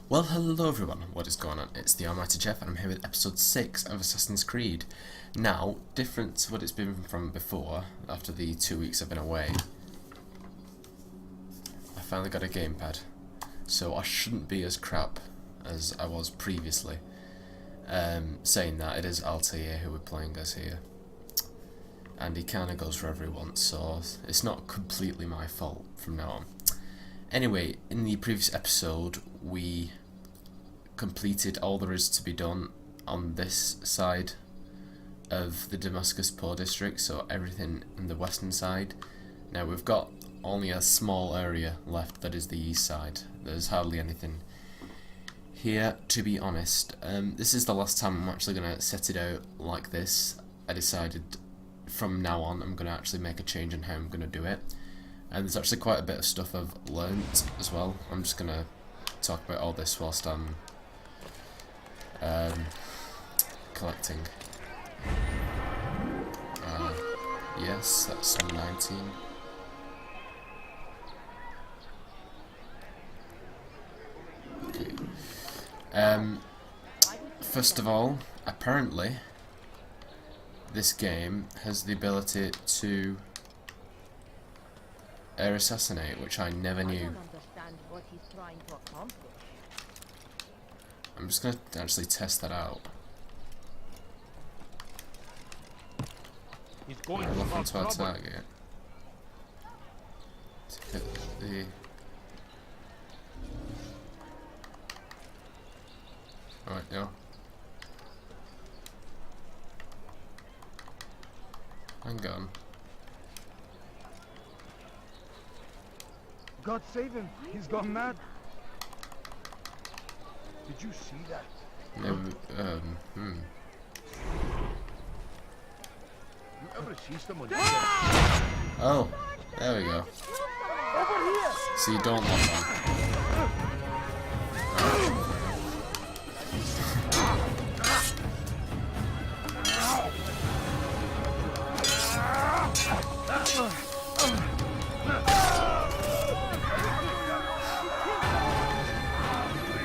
Well, hello everyone, what is going on? It's the Almighty Geoff and I'm here with episode 6 of Assassin's Creed. Now, different to what it's been from before, after the 2 weeks I've been away, I finally got a gamepad, so I shouldn't be as crap as I was previously. Saying that, it is Altair who we're playing as here, and he kinda goes wherever he wants, so it's not completely my fault from now on. Anyway, in the previous episode, we completed all there is to be done on this side of the Damascus Poor District, so everything in the western side. Now we've got only a small area left, that is the east side. There's hardly anything here, to be honest. This is the last time I'm actually going to set it out like this. I decided from now on I'm going to actually make a change in how I'm going to do it. And there's actually quite a bit of stuff I've learnt as well. I'm just going to talk about all this whilst I'm collecting. Yes, that's 19. Okay. First of all, apparently this game has the ability to air assassinate, which I never knew. I'm just going to actually test that out. I'm looking to our target to hit the... Right, no. Hang on. God save him! He's gone mad! Did you see that? No, You ever see someone? Oh, there we go. Over here! So you don't want that.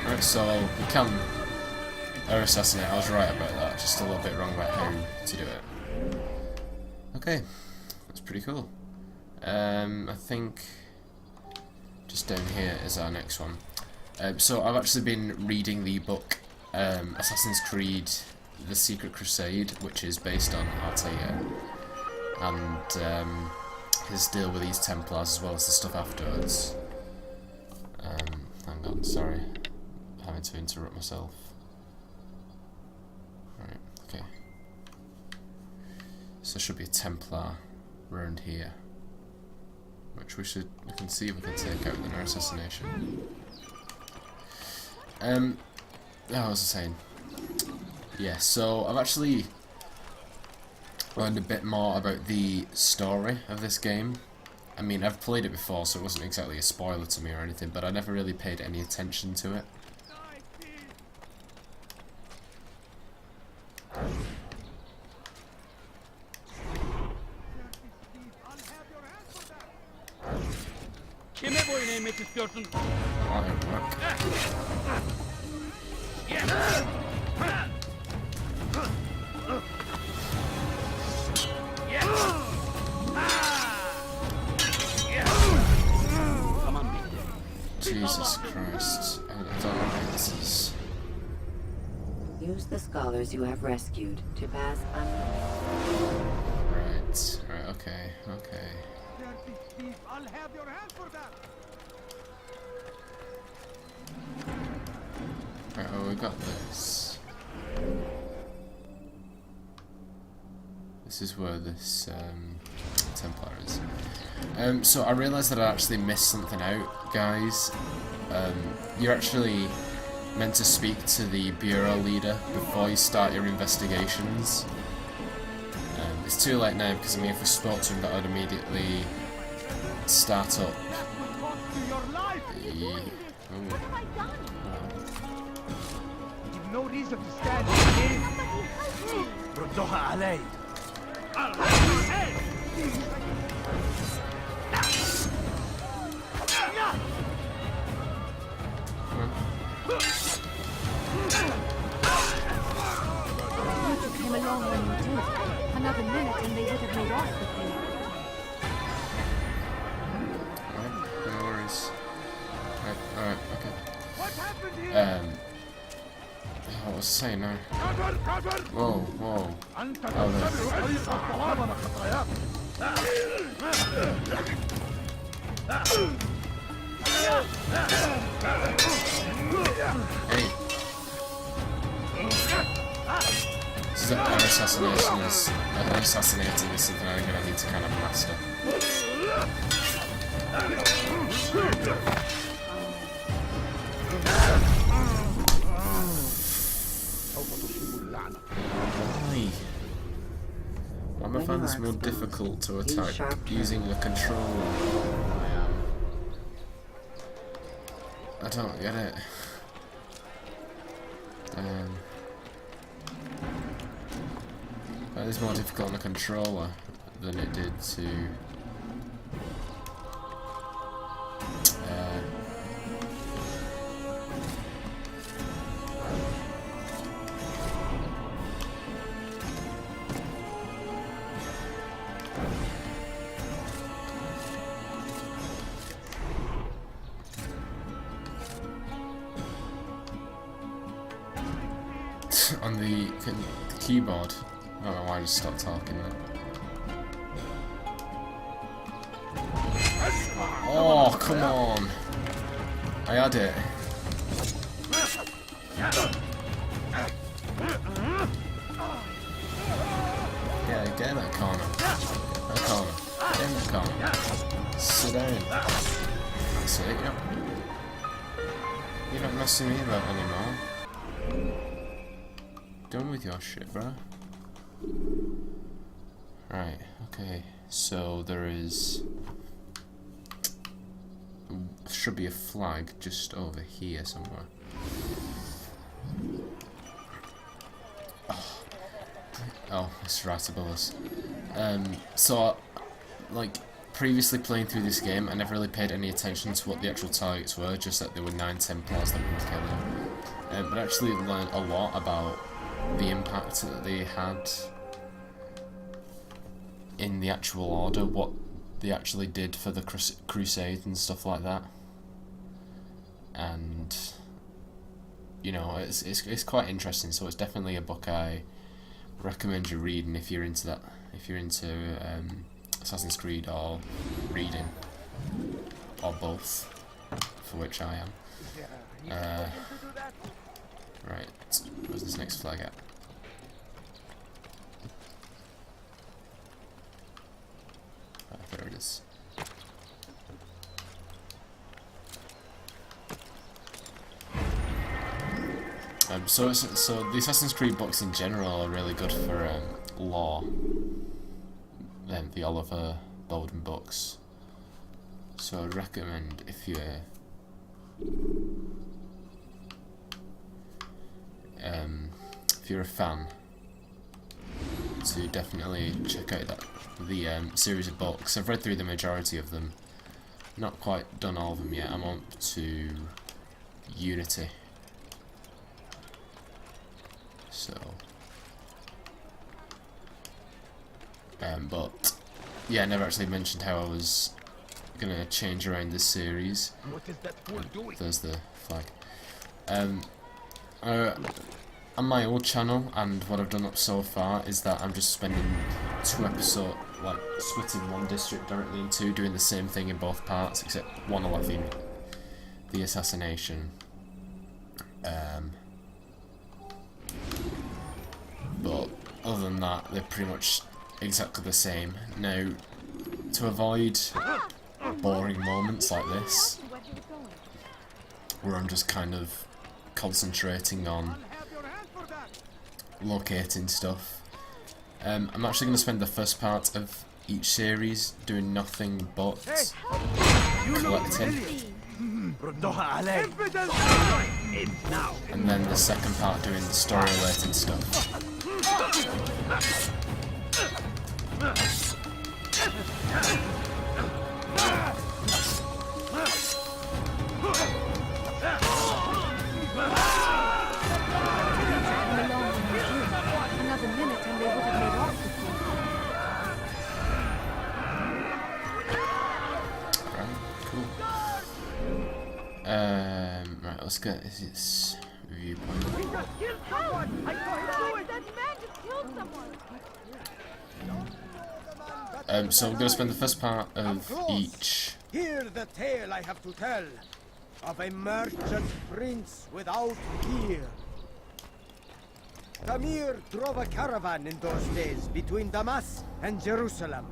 Right, so you can air assassinate. I was right about that, just a little bit wrong about how to do it. Okay, that's pretty cool. I think just down here is our next one. So I've actually been reading the book Assassin's Creed The Secret Crusade, which is based on Altair, and his deal with these Templars as well as the stuff afterwards. Hang on, sorry. I'm having to interrupt myself. Right, okay. So there should be a Templar around here, which we can see if we can take out with an assassination. What was I saying? Yeah, so I've actually learned a bit more about the story of this game. I mean, I've played it before, so it wasn't exactly a spoiler to me or anything, but I never really paid any attention to it. Kime boyun eğmek istiyorsun? Jesus Christ, I don't know what this is. Use the scholars you have rescued to pass Right, okay. I'll have your hand for that! Right, well, we got this. This is where this Templar is. So I realised that I actually missed something out, guys. You're actually meant to speak to the bureau leader before you start your investigations. It's too late now because I mean, if we spoke to him, that would immediately start up the... You've no reason to stand here. ردوها علي. What was I saying now? كفر كفر Whoa, whoa. أنت Oh, تتبع no. طريق وتتضامن خطاياك Hey. This is assassinating is something I'm gonna need to kind of master. Why am I finding this more difficult to attack using a controller? I don't get it. That is more difficult on a controller than it did to on the keyboard. I don't know why I just stopped talking there. Oh, come on. I had it. Yeah, get in that corner. That corner. Get in that corner. Sit down. That's it, yep. You're not messing me about anymore. Done with your shit, bro. Right, okay. So there is... should be a flag just over here somewhere. Oh, it's right above us. So, like, previously playing through this game, I never really paid any attention to what the actual targets were, just that there were 9 Templars that we were killing. But actually learned a lot about the impact that they had in the actual order, what they actually did for the crusade and stuff like that. And you know, it's quite interesting. So it's definitely a book I recommend you reading if you're into that. If you're into Assassin's Creed or reading, or both, for which I am. Right, where's this next flag at? There it is. So the Assassin's Creed books in general are really good for lore. The Oliver Bowden books. So I'd recommend if you're a fan, to definitely check out the series of books. I've read through the majority of them. Not quite done all of them yet. I'm on to Unity. So, but yeah, I never actually mentioned how I was gonna change around this series. What is that fool doing? There's the flag. On my old channel, and what I've done up so far is that I'm just spending 2 episodes, like splitting one district directly in 2, doing the same thing in both parts, except one will have the assassination. But other than that, they're pretty much exactly the same. Now, to avoid boring moments like this, where I'm just kind of concentrating on locating stuff, I'm actually going to spend the first part of each series doing nothing but collecting, and then the second part doing the story related stuff. Another minute and they would have made off with you. Right, cool. Right, let's get his viewpoint. He just killed someone! I saw him do it! That man just killed someone! So I'm going to spend the first part of each. Hear the tale I have to tell of a merchant prince without peer. Tamir drove a caravan in those days between Damascus and Jerusalem,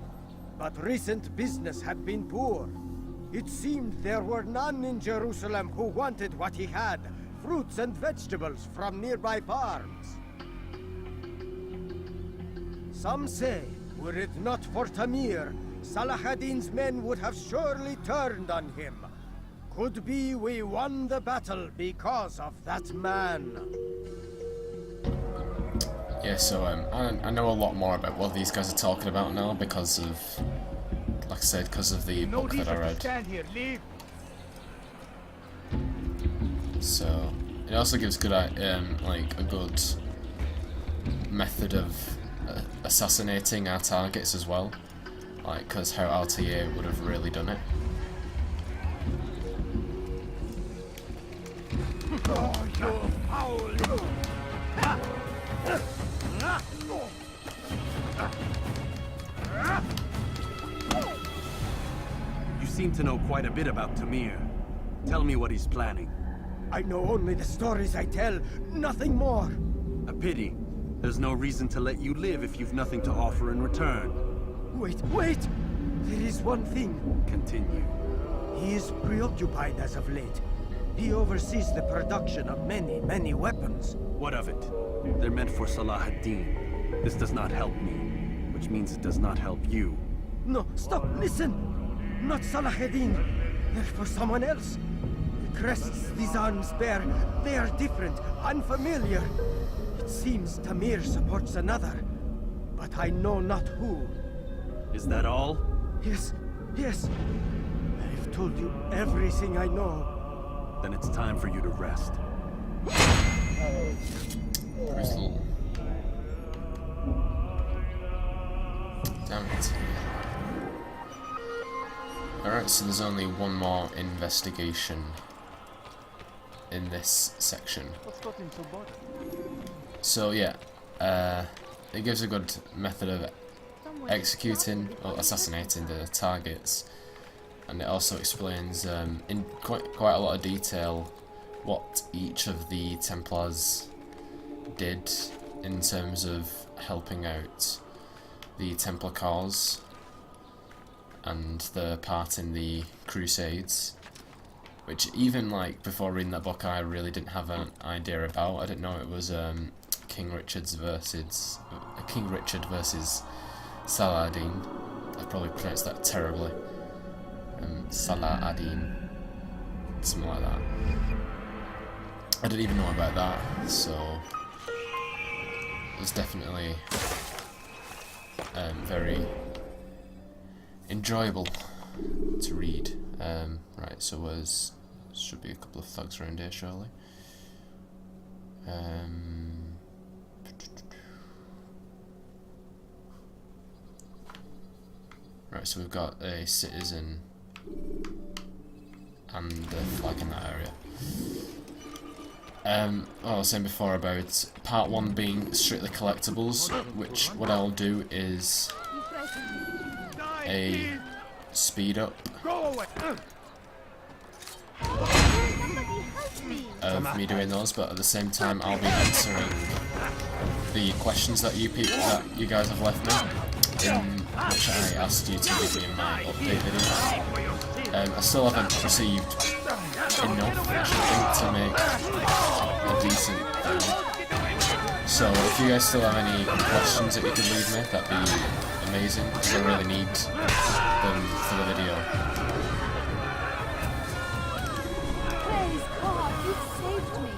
but recent business had been poor. It seemed there were none in Jerusalem who wanted what he had, fruits and vegetables from nearby farms. Some say, were it not for Tamir, Salah ad-Din's men would have surely turned on him. Could be we won the battle because of that man. Yeah, so I know a lot more about what these guys are talking about now because of, like I said, because of the No book that I reason to read. stand here. Leave. So it also gives good, like a good method of assassinating our targets as well, like because how Altair would have really done it. Oh, you foul! You seem to know quite a bit about Tamir. Tell me what he's planning. I know only the stories I tell, nothing more. A pity. There's no reason to let you live if you've nothing to offer in return. Wait, wait! There is one thing. Continue. He is preoccupied as of late. He oversees the production of many, many weapons. What of it? They're meant for Salah ad-Din. This does not help me, which means it does not help you. No, stop, listen! Not Salah ad-Din. They're for someone else. The crests these arms bear, they are different, unfamiliar. It seems Tamir supports another, but I know not who. Is that all? Yes, yes. I've told you everything I know. Then it's time for you to rest. Crystal. Damn it. Alright, so there's only one more investigation in this section. So yeah, it gives a good method of executing or assassinating the targets, and it also explains in quite a lot of detail what each of the Templars did in terms of helping out the Templar cause and their part in the Crusades, which even like before reading that book I really didn't have an idea about. I didn't know it was King Richard versus Salah ad-Din. I probably pronounced that terribly. Salah ad-Din, something like that. I didn't even know about that, so it was definitely very enjoyable to read. Right, so should be a couple of thugs around here, surely. Right, so we've got a citizen and a flag in that area. I was saying before about part 1 being strictly collectibles, which what I'll do is a speed up Go away! of me doing those, but at the same time I'll be answering the questions that you guys have left me, which I asked you to give me in my update video. I still haven't received enough, I think, to make a decent video. So if you guys still have any questions that you could leave me, that'd be amazing, because I really need them for the video. Praise God, you've saved me.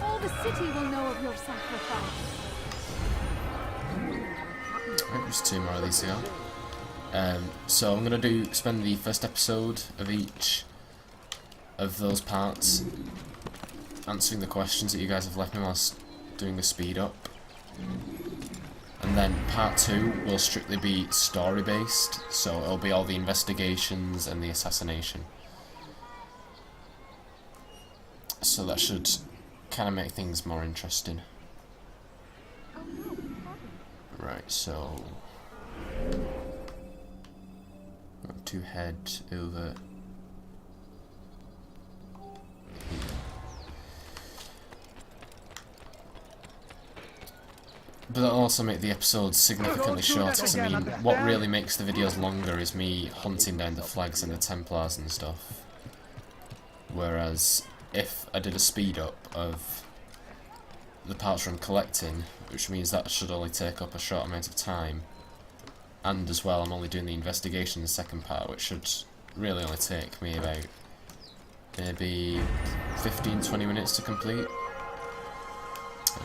All the city will know of your sacrifice. Right, there's 2 more of these to go. So I'm gonna spend the first episode of each of those parts answering the questions that you guys have left me whilst doing the speed up, and then part 2 will strictly be story based, so it'll be all the investigations and the assassination. So that should kind of make things more interesting. Right, so I want to head over here. But that'll also make the episodes significantly shorter, 'cause I mean, what really makes the videos longer is me hunting down the flags and the Templars and stuff. Whereas, if I did a speed up of the parts from collecting, which means that should only take up a short amount of time, and as well I'm only doing the investigation in the second part, which should really only take me about maybe 15-20 minutes to complete.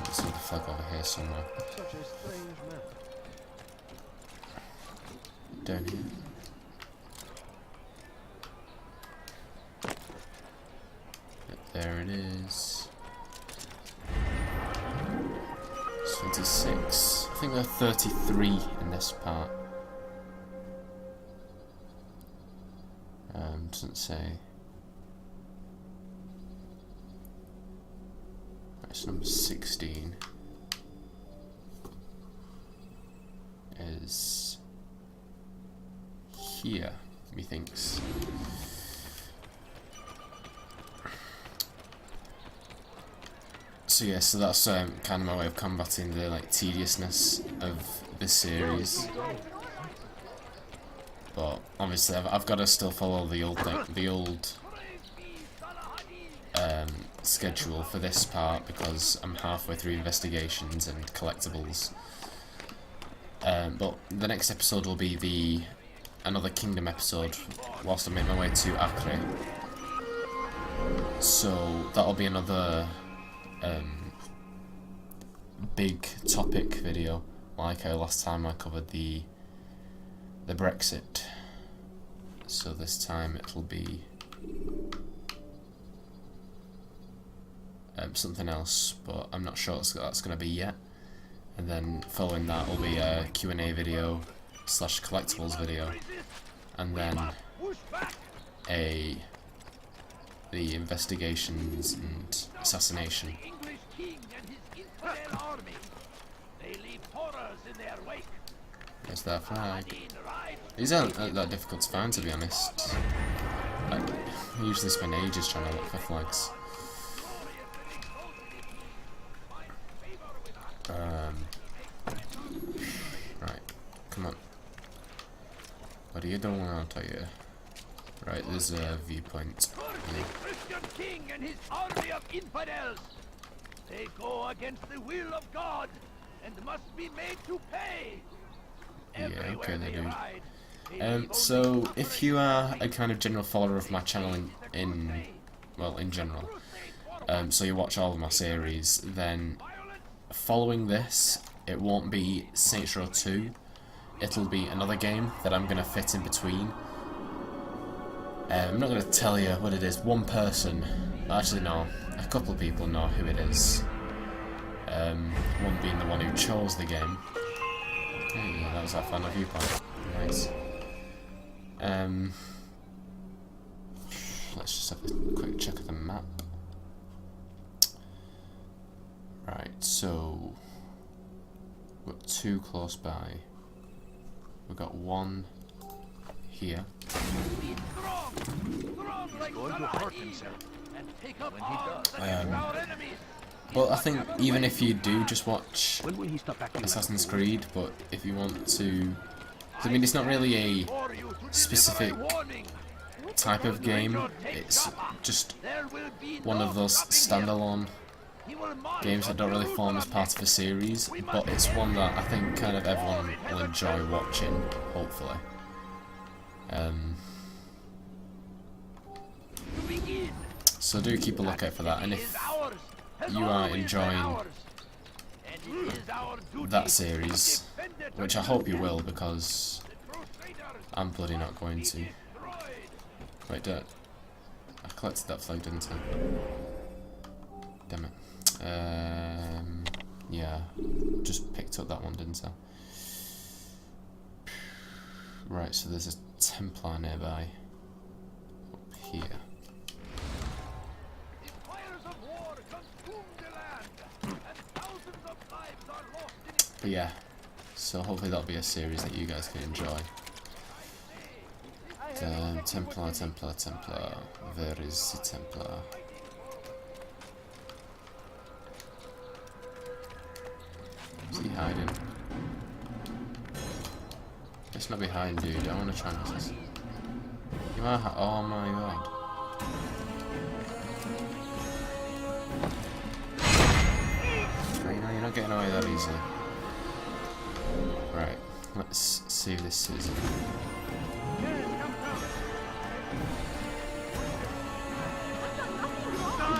There's another flag over here somewhere. Such a strange map. Down here. Yep, there it is. 26. I think there are 33 in this part. Doesn't say. That's number 16. Is here, methinks. So yeah, so that's kind of my way of combating the tediousness of this series. But obviously, I've got to still follow the old schedule for this part because I'm halfway through investigations and collectibles. But the next episode will be another Kingdom episode whilst I make my way to Acre. So that'll be another big topic video, like how last time I covered the Brexit. So this time it'll be something else, but I'm not sure what that's going to be yet. And then following that will be a Q&A video / collectibles video, and then the investigations and assassination. There's that flag. These aren't that difficult to find, to be honest. I usually spend ages trying to look for flags. Right, come on. What are you doing out here? Right, there's a viewpoint. Christian king and his army of infidels. They go against the will of God and must be made to pay. Yeah, okay, they do. So if you are a kind of general follower of my channel in general, so you watch all of my series, then following this, it won't be Saints Row 2, it'll be another game that I'm going to fit in between. I'm not going to tell you what it is. One person, actually no, a couple of people know who it is. One being the one who chose the game. Hey, that was our final viewpoint. Nice. Let's just have a quick check of the map. Right, so we've got two close by. We've got one here. Well, I think even if you do just watch Assassin's Creed, but if you want to, I mean, it's not really a specific type of game, it's just one of those standalone games that don't really form as part of a series, but it's one that I think kind of everyone will enjoy watching, hopefully. So do keep a lookout for that, and if you are enjoying that series, which I hope you will, because I'm bloody not going to. Wait, I collected that flag, didn't I? Damn it. Yeah, just picked up that one, didn't I? Right, so there's a Templar nearby. Up here. But yeah, so hopefully that'll be a series that you guys can enjoy. Templar. Where is the Templar? Is he hiding? Guess not behind, dude. I want to try and assist. You are. Oh my god. You know, you're not getting away that easily. Right. Let's see if this is.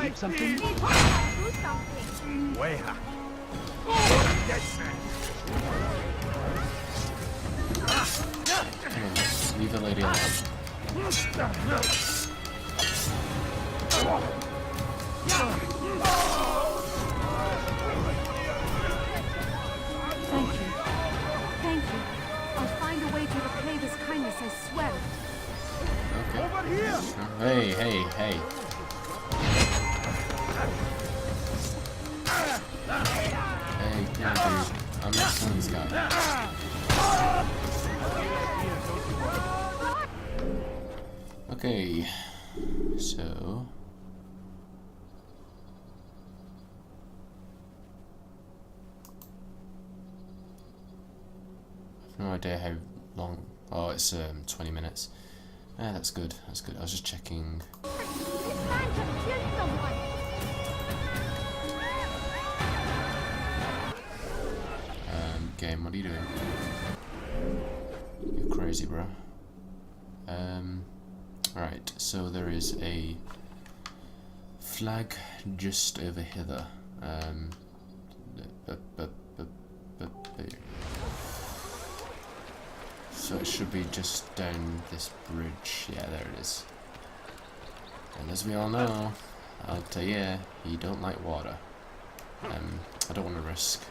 Need something? Weha. Come on, leave the lady alone. Thank you. Thank you. I'll find a way to repay this kindness, I swear. Okay. Over here. Hey. Hey, come on, dude. I'm not killing this guy. Okay. So. I've no idea how long. Oh, it's 20 minutes. Yeah, that's good. That's good. I was just checking. This man just killed someone. Game, what are you doing? You're crazy, bro. Right, so there is a flag just over hither. So it should be just down this bridge. Yeah, there it is. And as we all know, I'll tell you, you don't like water. I don't want to risk.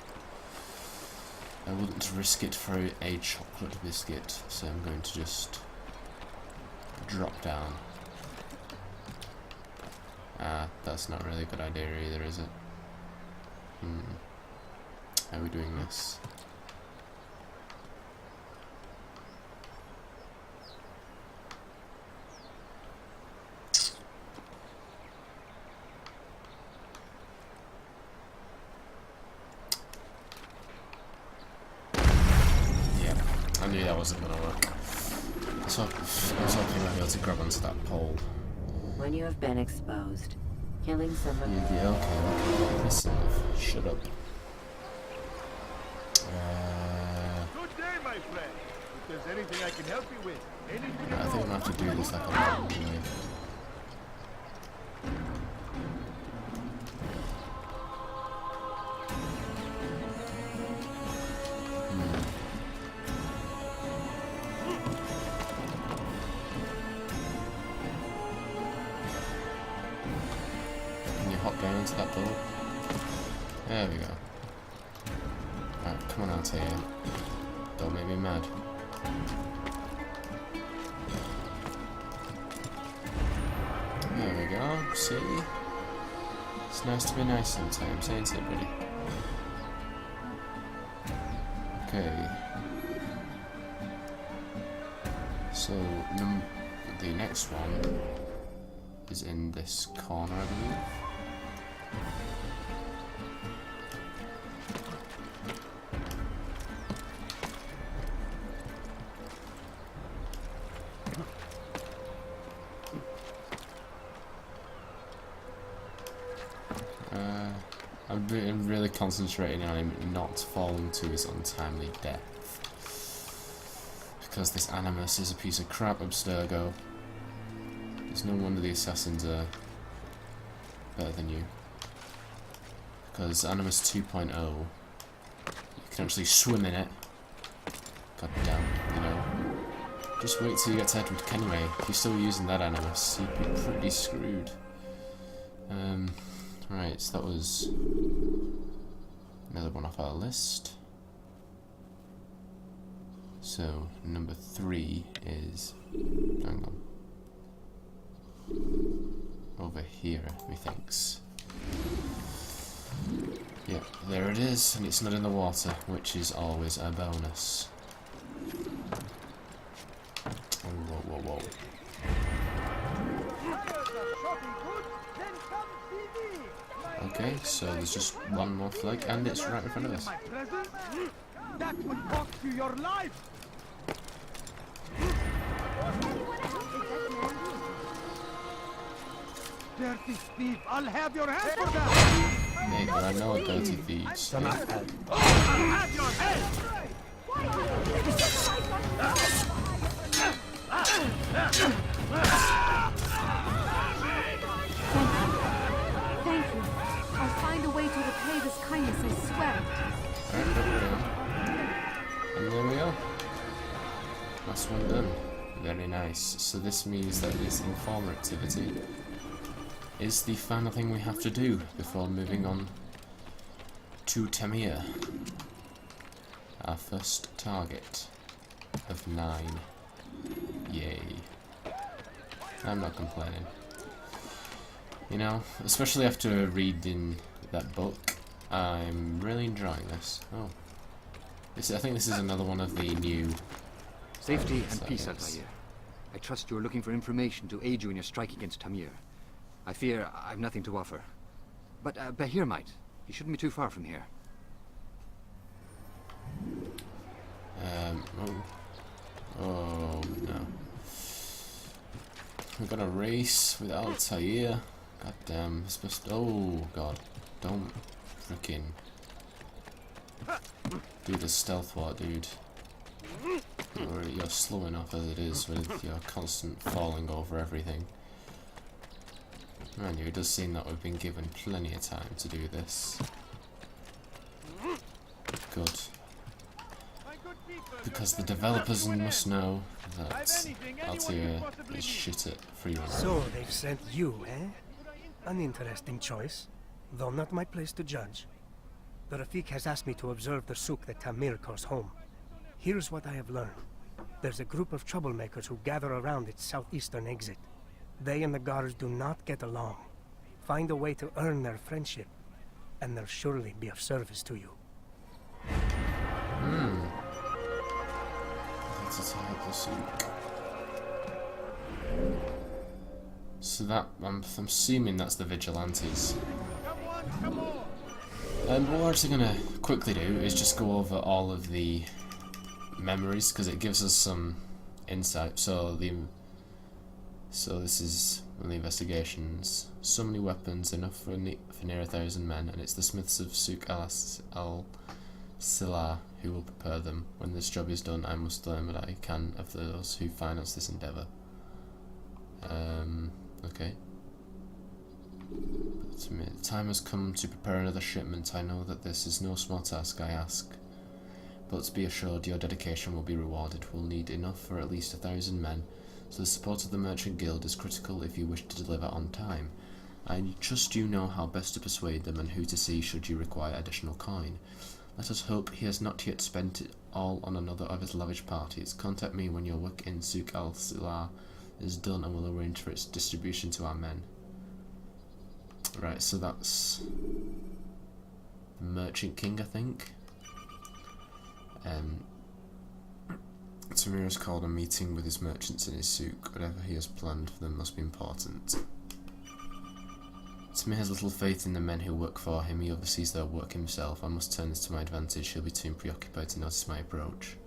I wouldn't risk it for a chocolate biscuit, so I'm going to just drop down. That's not really a good idea either, is it? How are we doing this? I knew that wasn't gonna work. So I was hoping I'd be able to grab onto that pole. When you have been exposed, killing someone. Yeah, okay. Listen, shut up. Good day, my friend. If there's anything I can help you with, anything I think I'm gonna have to do this like a long way. Hop down into that door. There we go. Right, come on out here. Don't make me mad. There we go, see? It's nice to be nice sometimes, ain't it, buddy? Okay. So, the next one is in this corner, I believe. I'm really concentrating on him not falling to his untimely death. Because this Animus is a piece of crap, Abstergo. It's no wonder the assassins are better than you. Because Animus 2.0, you can actually swim in it. God damn, you know. Just wait till you get to Edward Kenway. If you're still using that Animus, you'd be pretty screwed. Right, so that was another one off our list. So, number 3 is... hang on. Over here, methinks. Yep, there it is, and it's not in the water, which is always a bonus. Whoa, whoa, whoa. Okay, so there's just one more flag, and it's right in front of us. That would cost you your life. Dirty thief! I'll have your head for that! Hey, but I know dirty thieves. I'll have your head! Thank you. I'll find a way to repay this kindness, I swear. Alright, there we go. And there we go. Last one done. Very nice. So this means that this informer activity is the final thing we have to do before moving on to Tamir. Our first target of 9. Yay. I'm not complaining. You know, especially after reading that book, I'm really enjoying this. Oh. I think this is another one of the new... Safety and peace, Altair. I trust you are looking for information to aid you in your strike against Tamir. I fear I've nothing to offer. But Bahir might. He shouldn't be too far from here. Oh no. We're gonna race with Altair. God damn, it's supposed to, oh god. Don't frickin' do the stealth war, dude. You're slow enough as it is with your constant falling over everything. Mind you, it does seem that we've been given plenty of time to do this. Good. Because the developers must know that Altair is shit at freerunner. So they've sent you, eh? An interesting choice, though not my place to judge. The Rafik has asked me to observe the souk that Tamir calls home. Here's what I have learned. There's a group of troublemakers who gather around its southeastern exit. They and the guards do not get along. Find a way to earn their friendship, and they'll surely be of service to you. Let's attack the souk. So that, I'm assuming that's the vigilantes. And what we're actually going to quickly do is just go over all of the memories, because it gives us some insight. So this is one of the investigations. So many weapons, enough for near 1,000 men, and it's the smiths of Souk al-Silah who will prepare them. When this job is done, I must learn what I can of those who finance this endeavour. Okay. The time has come to prepare another shipment. I know that this is no small task, I ask. But be assured your dedication will be rewarded. We'll need enough for at least 1,000 men, so the support of the Merchant Guild is critical if you wish to deliver on time. I trust you know how best to persuade them and who to see should you require additional coin. Let us hope he has not yet spent it all on another of his lavish parties. Contact me when your work in Souk al-Silah is done and we'll arrange for its distribution to our men. Right, so that's the Merchant King, I think. Tamir has called a meeting with his merchants in his souk. Whatever he has planned for them must be important. Tamir has little faith in the men who work for him. He oversees their work himself. I must turn this to my advantage. He'll be too preoccupied to notice my approach.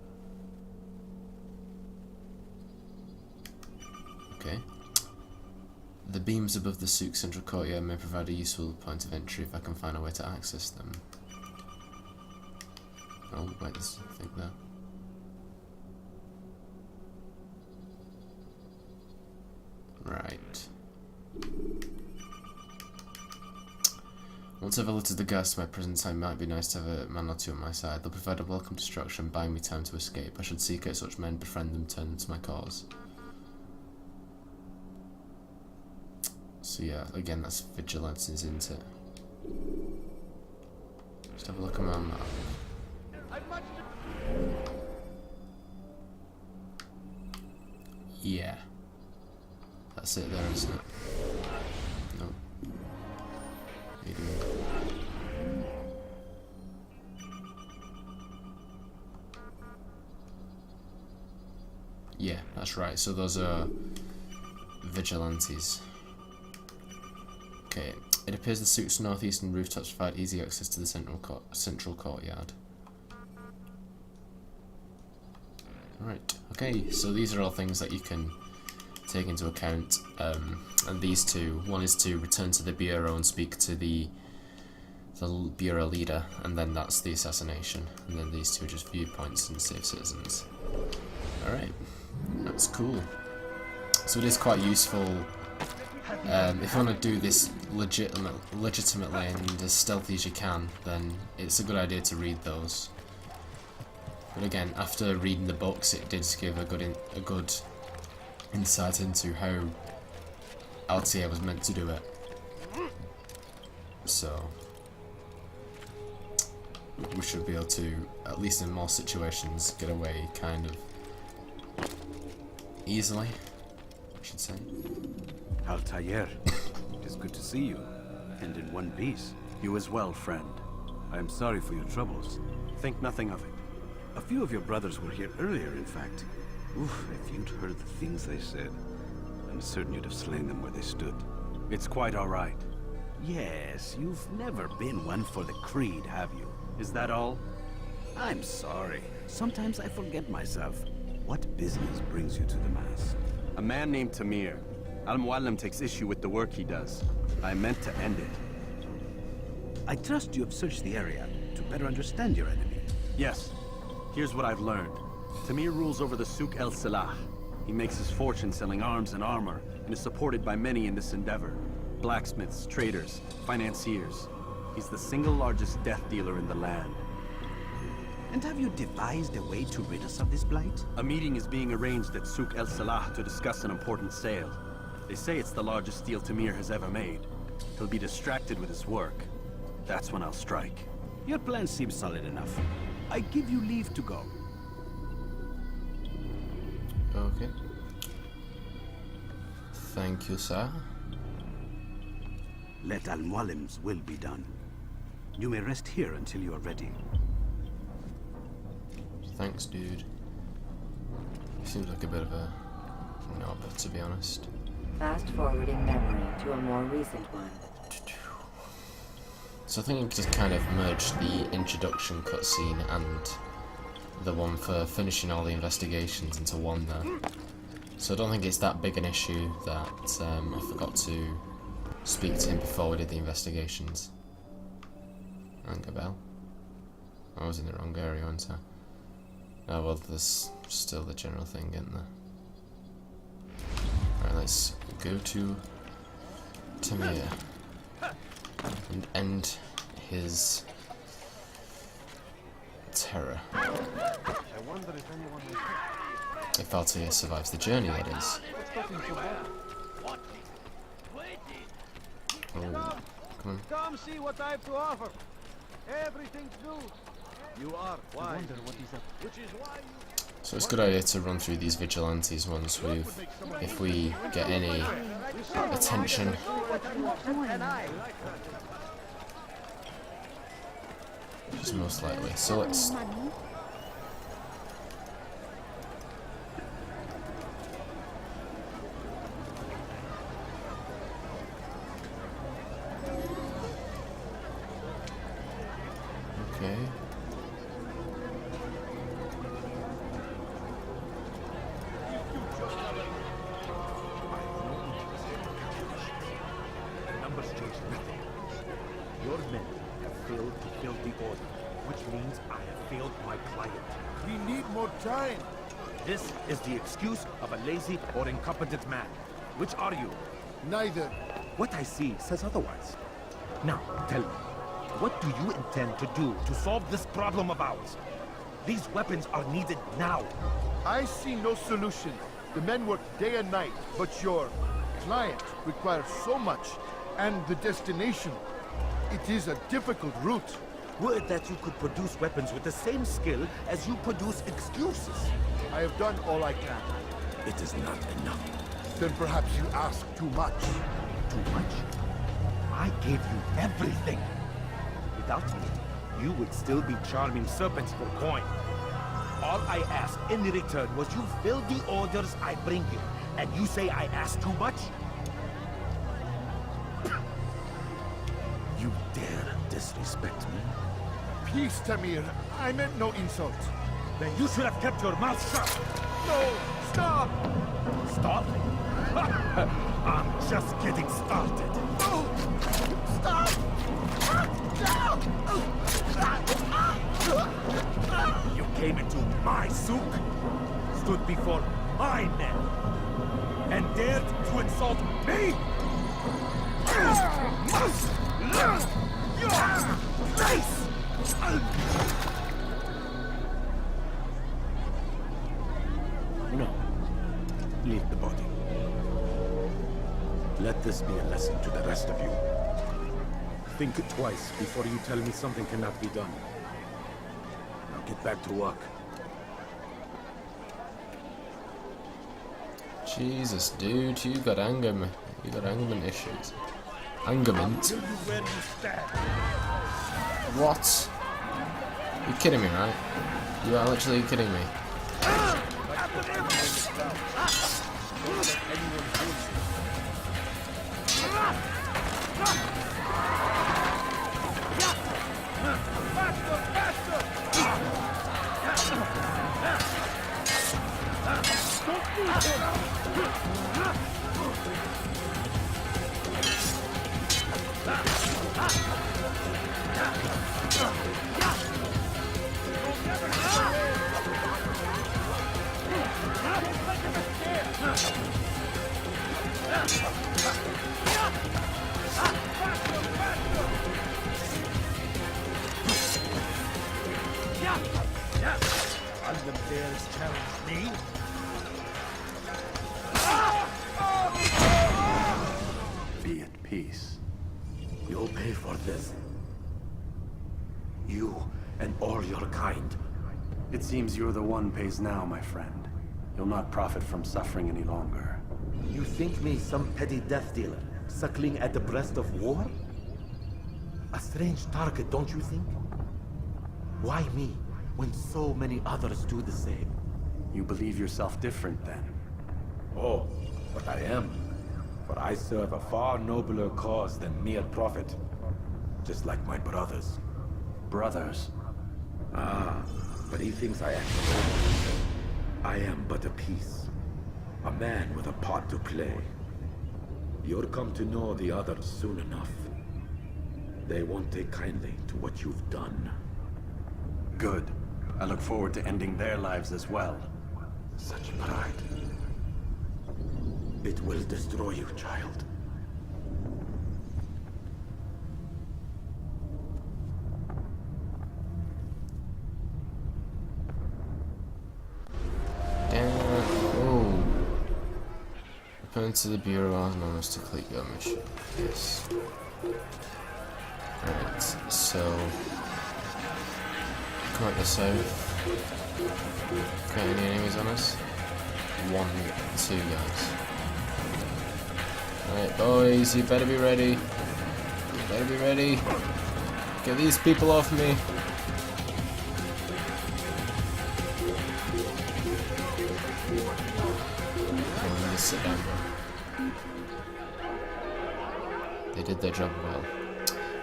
Okay. The beams above the souk's central courtyard may provide a useful point of entry if I can find a way to access them. Oh, wait, there's a thing there. Right. Once I've alerted the guests to my presence, it might be nice to have a man or two on my side. They'll provide a welcome distraction, buying me time to escape. I should seek out such men, befriend them, turn them to my cause. So yeah, again, that's vigilance, isn't it? Just have a look around that. Yeah. That's it there, isn't it? No. What are you doing? That's right, so those are vigilantes. Okay, it appears the souk's northeastern rooftops provide easy access to the central courtyard. Right, okay, so these are all things that you can take into account, and these two, one is to return to the Bureau and speak to the Bureau leader, and then that's the assassination, and then these two are just viewpoints and save citizens. Alright, that's cool. So it is quite useful, if you want to do this legitimately and as stealthy as you can, then it's a good idea to read those. But again, after reading the books, it did give a good insight into how Altair was meant to do it. So we should be able to, at least in most situations, get away kind of easily, I should say. Altair, it is good to see you, and in one piece. You as well, friend. I am sorry for your troubles. Think nothing of it. A few of your brothers were here earlier, in fact. Oof, if you'd heard the things they said, I'm certain you'd have slain them where they stood. It's quite all right. Yes, you've never been one for the creed, have you? Is that all? I'm sorry. Sometimes I forget myself. What business brings you to the Mass? A man named Tamir. Mualim takes issue with the work he does. I meant to end it. I trust you have searched the area to better understand your enemy. Yes. Here's what I've learned. Tamir rules over the Souk El Salah. He makes his fortune selling arms and armor, and is supported by many in this endeavor. Blacksmiths, traders, financiers. He's the single largest death dealer in the land. And have you devised a way to rid us of this blight? A meeting is being arranged at Souk El Salah to discuss an important sale. They say it's the largest deal Tamir has ever made. He'll be distracted with his work. That's when I'll strike. Your plan seems solid enough. I give you leave to go. Okay. Thank you, sir. Let Al-Mualim's will be done. You may rest here until you are ready. Thanks, dude. Seems like a bit of a knob, to be honest. Fast forwarding memory to a more recent one. So I think you just kind of merged the introduction cutscene and the one for finishing all the investigations into one there. So I don't think it's that big an issue that I forgot to speak to him before we did the investigations. Ring a bell. I was in the wrong area, wasn't I? Oh well, there's still the general thing, isn't there? Alright, let's go to Tamir and end his terror. If Altair survives the journey, that is. Oh, come on. Come see what I have to offer. Everything's new. You are wise. Which is why you... So it's a good idea to run through these vigilantes once if we get any attention. Which is most likely. So let's... Okay. Numbers change nothing. Your men have failed to fill the order, which means I have failed my client. We need more time. This is the excuse of a lazy or incompetent man. Which are you? Neither. What I see says otherwise. Now, tell me, what do you intend to do to solve this problem of ours? These weapons are needed now. I see no solution. The men work day and night, but your client requires so much, and the destination. It is a difficult route. Would that you could produce weapons with the same skill as you produce excuses. I have done all I can. It is not enough. Then perhaps you ask too much. Too much? I gave you everything. Without me, you would still be charming serpents for coin. All I ask in return was you fill the orders I bring you. And you say I ask too much? You dare disrespect me? Peace, Tamir. I meant no insult. Then you should have kept your mouth shut. No! Stop! Stop? I'm just getting started. No! Stop! You came into my souk, stood before my men, and dared to insult me? You must learn your place! No. Leave the body. Let this be a lesson to the rest of you. Think twice before you tell me something cannot be done. Now get back to work. Jesus, dude, you got anger. You got angerment issues. Angerment? What? You're kidding me, right? You are literally kidding me. And the bears challenge me? Be at peace. You'll pay for this. You and all your kind. It seems you're the one pays now, my friend. You'll not profit from suffering any longer. You think me some petty death dealer, suckling at the breast of war? A strange target, don't you think? Why me, when so many others do the same? You believe yourself different, then? Oh, but I am. For I serve a far nobler cause than mere profit. Just like my brothers. Brothers? Ah, but he thinks I am. I am but a piece. A man with a part to play. You'll come to know the others soon enough. They won't take kindly to what you've done. Good. I look forward to ending their lives as well. Such pride. It will destroy you, child. Oh. Return to the Bureau anonymous to complete your mission. Yes. Alright, so come out the south. Got any enemies on us? 1, 2 guys. Alright boys, you better be ready. You better be ready. Get these people off me. Sit down, bro. They did their job well.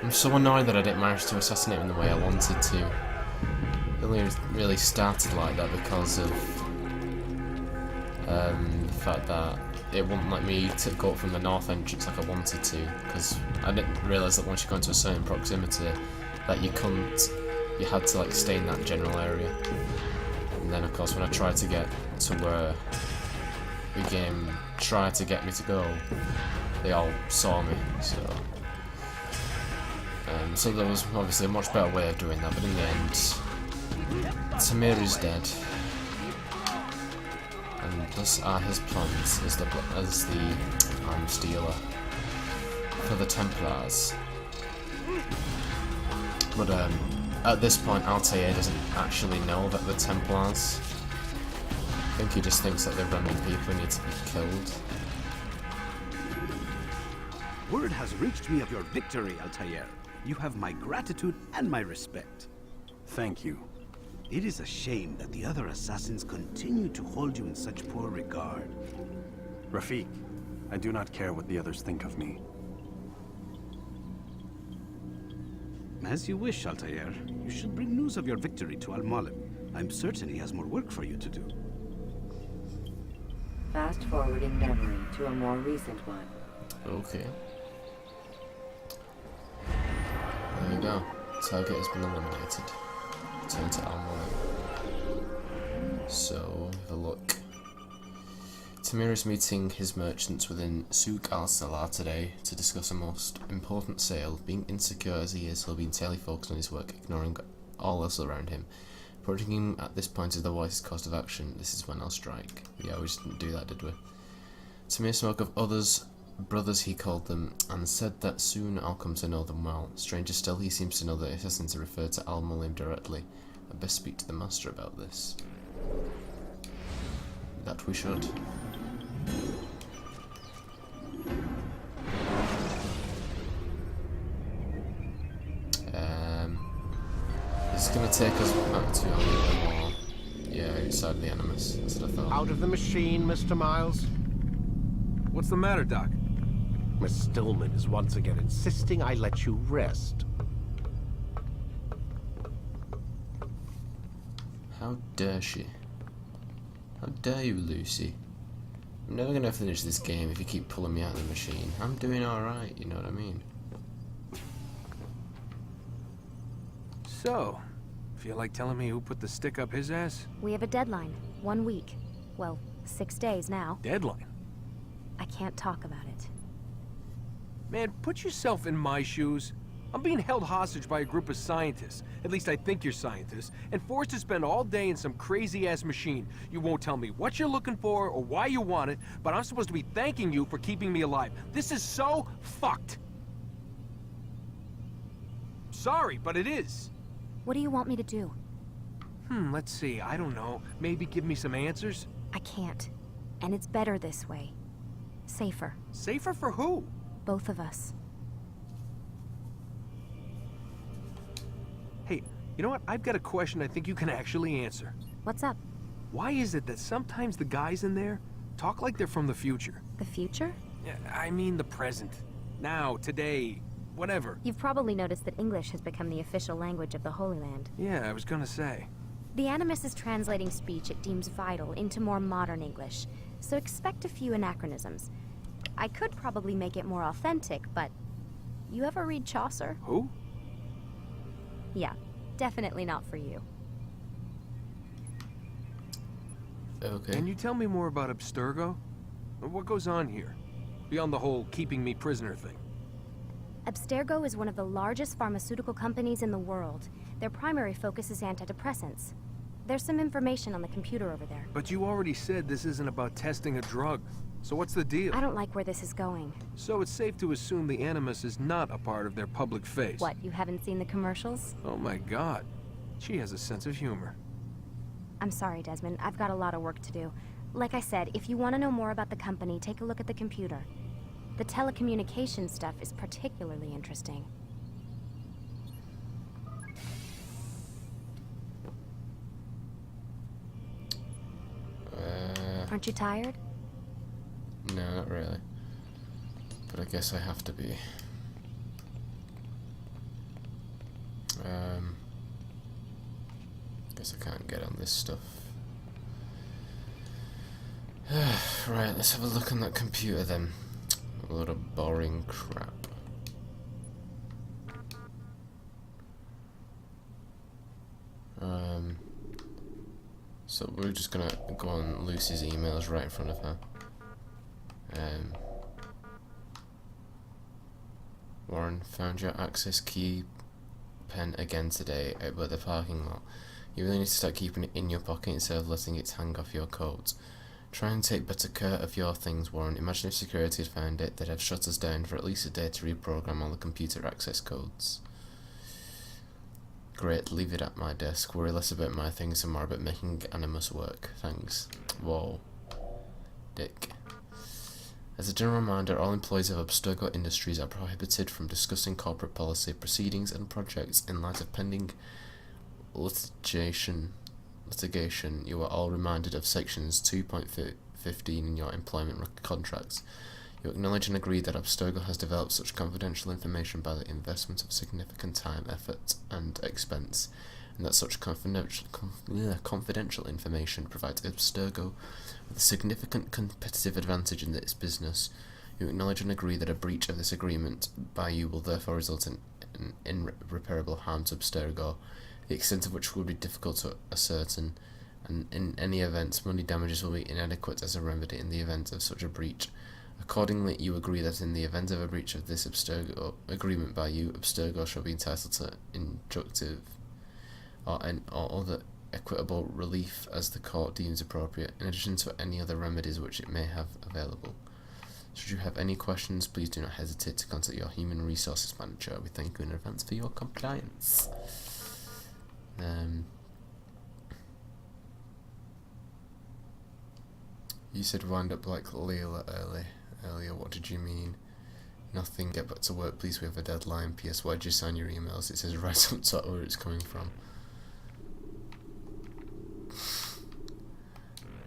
I'm so annoyed that I didn't manage to assassinate him the way I wanted to. It only really started like that because of the fact that it wouldn't let me go up from the north entrance like I wanted to, because I didn't realise that once you go into a certain proximity that you had to like stay in that general area. And then of course when I tried to get to where the game tried to get me to go, they all saw me, so there was obviously a much better way of doing that, but in the end, Tamir is dead, and thus are his plans as the arms dealer for the Templars. But at this point, Altair doesn't actually know that the Templars. I think he just thinks that they're random people who need to be killed. Word has reached me of your victory, Altair. You have my gratitude and my respect. Thank you. It is a shame that the other assassins continue to hold you in such poor regard. Rafik, I do not care what the others think of me. As you wish, Altair. You should bring news of your victory to Mualim. I'm certain he has more work for you to do. Fast forwarding memory to a more recent one. Okay. There you go. Target has been eliminated. Turn to Mualim. So, have a look. Tamir is meeting his merchants within Souk al-Salah today to discuss a most important sale. Being insecure as he is, he'll be entirely focused on his work, ignoring all else around him. Putting him at this point is the wisest course of action. This is when I'll strike. Yeah, we just didn't do that, did we? Tamir spoke of others, brothers he called them, and said that soon I'll come to know them well. Stranger still, he seems to know that assassins are referred to Mualim directly. I best speak to the master about this. That we should. This is going to take us back to outside the Animus. That's what I thought. Out of the machine, Mr. Miles. What's the matter, Doc? Miss Stillman is once again insisting I let you rest. How dare she? How dare you, Lucy? I'm never going to finish this game if you keep pulling me out of the machine. I'm doing alright, you know what I mean? So, feel like telling me who put the stick up his ass? We have a deadline. 1 week. Well, 6 days now. Deadline? I can't talk about it. Man, put yourself in my shoes. I'm being held hostage by a group of scientists. At least I think you're scientists. And forced to spend all day in some crazy-ass machine. You won't tell me what you're looking for or why you want it, but I'm supposed to be thanking you for keeping me alive. This is so fucked. Sorry, but it is. What do you want me to do? Let's see. I don't know. Maybe give me some answers? I can't. And it's better this way. Safer. Safer for who? Both of us. Hey, you know what? I've got a question I think you can actually answer. What's up? Why is it that sometimes the guys in there talk like they're from the future? The future? I mean the present. Now, today, whatever. You've probably noticed that English has become the official language of the Holy Land. Yeah, I was gonna say. The Animus is translating speech it deems vital into more modern English, so expect a few anachronisms. I could probably make it more authentic, but... You ever read Chaucer? Who? Yeah, definitely not for you. Okay. Can you tell me more about Abstergo? What goes on here? Beyond the whole keeping me prisoner thing. Abstergo is one of the largest pharmaceutical companies in the world. Their primary focus is antidepressants. There's some information on the computer over there. But you already said this isn't about testing a drug. So what's the deal? I don't like where this is going. So it's safe to assume the Animus is not a part of their public face. What, you haven't seen the commercials? Oh my god. She has a sense of humor. I'm sorry, Desmond. I've got a lot of work to do. Like I said, if you want to know more about the company, take a look at the computer. The telecommunication stuff is particularly interesting. Aren't you tired? No, not really. But I guess I have to be. Guess I can't get on this stuff. Right, let's have a look on that computer then. A lot of boring crap. So we're just gonna go on Lucy's emails right in front of her. Warren, found your access key pen again today out by the parking lot. You really need to start keeping it in your pocket instead of letting it hang off your coat. Try and take better care of your things, Warren. Imagine if security had found it, they'd have shut us down for at least a day to reprogram all the computer access codes. Great, leave it at my desk. Worry less about my things and more about making Animus work. Thanks. Whoa. Dick. As a general reminder, all employees of Abstergo Industries are prohibited from discussing corporate policy, proceedings and projects in light of pending litigation litigation, you are all reminded of sections 2.15 in your employment contracts. You acknowledge and agree that Abstergo has developed such confidential information by the investment of significant time, effort, and expense, and that such confidential information provides Abstergo with a significant competitive advantage in its business. You acknowledge and agree that a breach of this agreement by you will therefore result in irreparable harm to Abstergo, the extent of which will be difficult to ascertain, and in any event, money damages will be inadequate as a remedy in the event of such a breach. Accordingly, you agree that in the event of a breach of this Abstergo agreement by you, Abstergo shall be entitled to injunctive or other equitable relief as the court deems appropriate, in addition to any other remedies which it may have available. Should you have any questions, please do not hesitate to contact your human resources manager. We thank you in advance for your compliance. You said wind up like Leela earlier. What did you mean? Nothing. Get back to work, please. We have a deadline. P.S. Why did you sign your emails? It says right up top where it's coming from.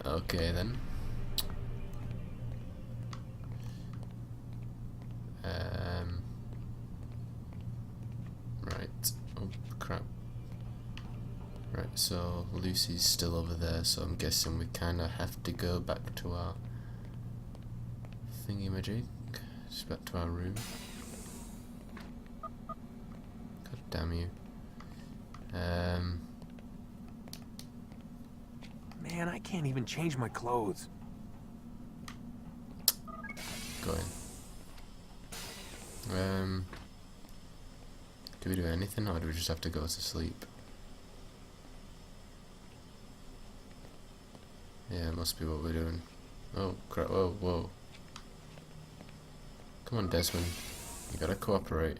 Okay then. Right. Oh crap. Right, so Lucy's still over there, so I'm guessing we kinda have to go back to our thingy-majig. Just back to our room. God damn you. Man, I can't even change my clothes. Go in. Do we do anything, or do we just have to go to sleep? Yeah, it must be what we're doing. Oh, crap, whoa. Come on, Desmond. You gotta cooperate.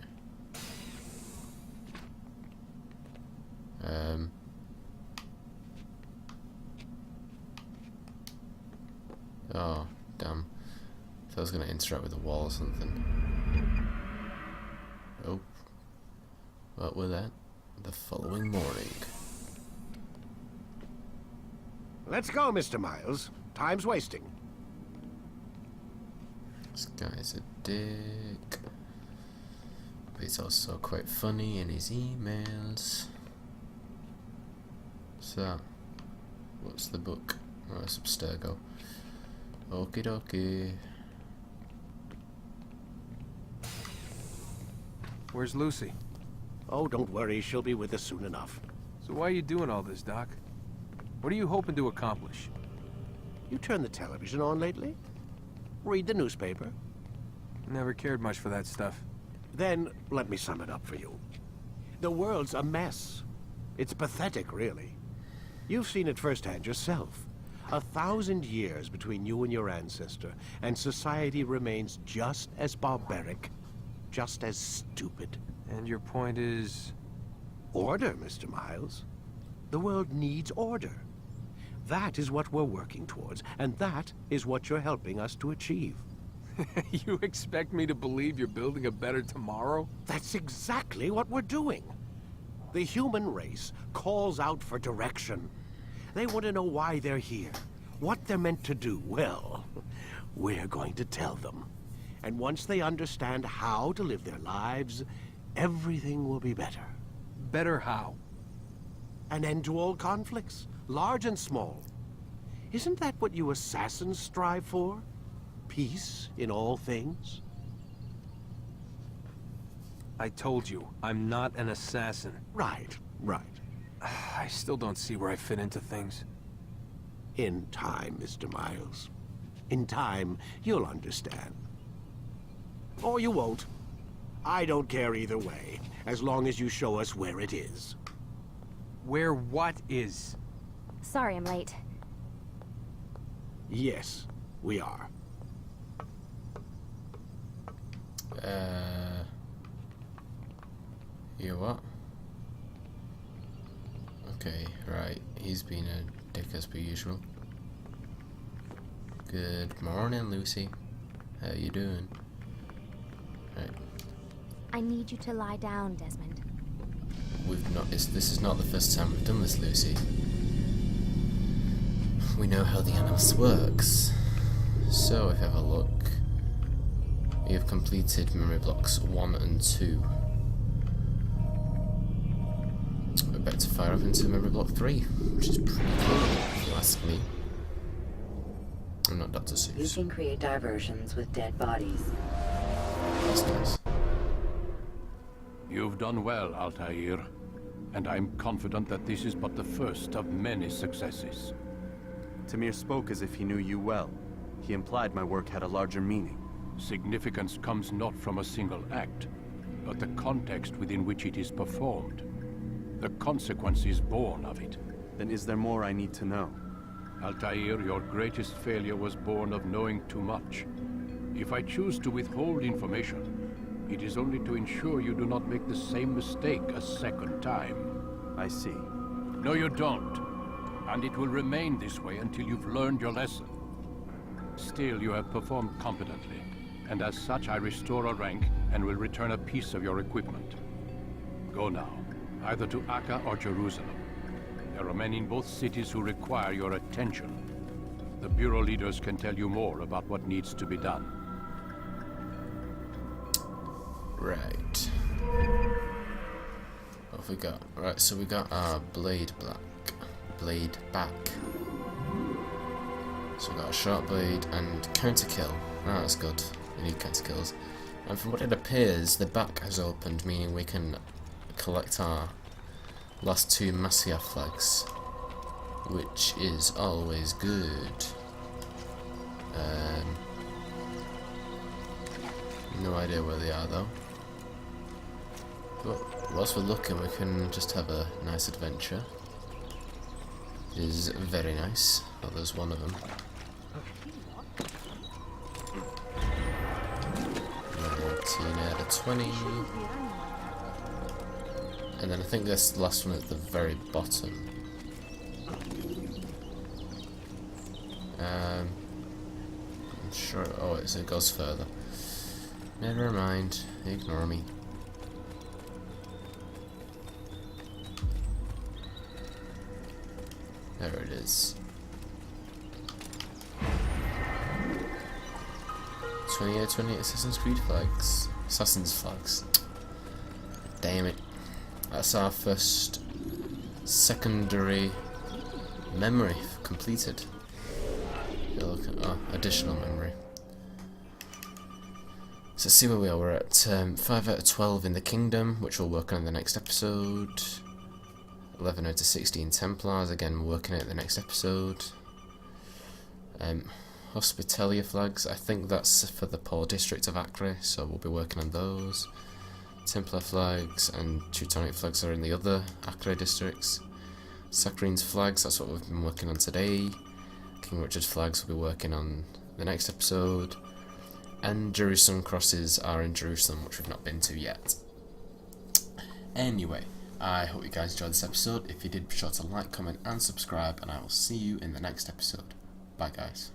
Oh, damn. I thought I was gonna interact with the wall or something. Oh. What was that? The following morning. Let's go, Mr. Miles. Time's wasting. This guy's a dick. But he's also quite funny in his emails. So, what's the book? Oh, it's Abstergo. Okie dokie. Where's Lucy? Oh, don't worry. She'll be with us soon enough. So why are you doing all this, Doc? What are you hoping to accomplish? You turned the television on lately? Read the newspaper? Never cared much for that stuff. Then, let me sum it up for you. The world's a mess. It's pathetic, really. You've seen it firsthand yourself. 1,000 years between you and your ancestor, and society remains just as barbaric, just as stupid. And your point is? Order, Mr. Miles. The world needs order. That is what we're working towards, and that is what you're helping us to achieve. You expect me to believe you're building a better tomorrow? That's exactly what we're doing. The human race calls out for direction. They want to know why they're here, what they're meant to do. Well, we're going to tell them. And once they understand how to live their lives, everything will be better. Better how? An end to all conflicts, large and small. Isn't that what you assassins strive for? Peace in all things? I told you, I'm not an assassin. Right. I still don't see where I fit into things. In time, Mr. Miles. In time, you'll understand. Or you won't. I don't care either way, as long as you show us where it is. Where what is? Sorry I'm late. Yes, we are. You what? Okay, right. He's been a dick as per usual. Good morning, Lucy. How you doing? Right. I need you to lie down, Desmond. This is not the first time we've done this, Lucy. we know how the animus works. So if you have a look, we have completed memory blocks 1 and 2. We're about to fire up into memory block 3, which is pretty cool, if you ask me. I'm not Dr. Seuss. You can create diversions with dead bodies. That's nice. You've done well, Altair, and I'm confident that this is but the first of many successes. Tamir spoke as if he knew you well. He implied my work had a larger meaning. Significance comes not from a single act, but the context within which it is performed. The consequences born of it. Then is there more I need to know? Altair, your greatest failure was born of knowing too much. If I choose to withhold information, it is only to ensure you do not make the same mistake a second time. I see. No, you don't. And it will remain this way until you've learned your lesson. Still, you have performed competently, and as such I restore a rank and will return a piece of your equipment. Go now, either to Akka or Jerusalem. There are men in both cities who require your attention. The Bureau leaders can tell you more about what needs to be done. Right. What have we got? Right, so we got our blade back. So we got a short blade and counter kill. Oh, that's good. We need counter kills. And from what it appears, the back has opened, meaning we can collect our last 2 Massia flags, which is always good. No idea where they are though. But whilst we're looking, we can just have a nice adventure. It is very nice. Oh, there's one of them. 19 out of 20. And then I think this last one at the very bottom. I'm sure. Oh, it goes further. Never mind. Ignore me. There it is. 28 Assassin's Creed flags. Assassin's flags. Damn it. That's our first secondary memory completed. Look at additional memory. So let's see where we are. We're at 5 out of 12 in the Kingdom, which we'll work on in the next episode. 11 out of 16 Templars, again working at the next episode. Hospitalia flags, I think that's for the Poor District of Acre, so we'll be working on those. Templar flags and Teutonic flags are in the other Acre districts. Saccarine's flags, that's what we've been working on today. King Richard's flags we'll be working on the next episode. And Jerusalem crosses are in Jerusalem, which we've not been to yet. Anyway, I hope you guys enjoyed this episode. If you did, be sure to like, comment and subscribe, and I will see you in the next episode. Bye guys.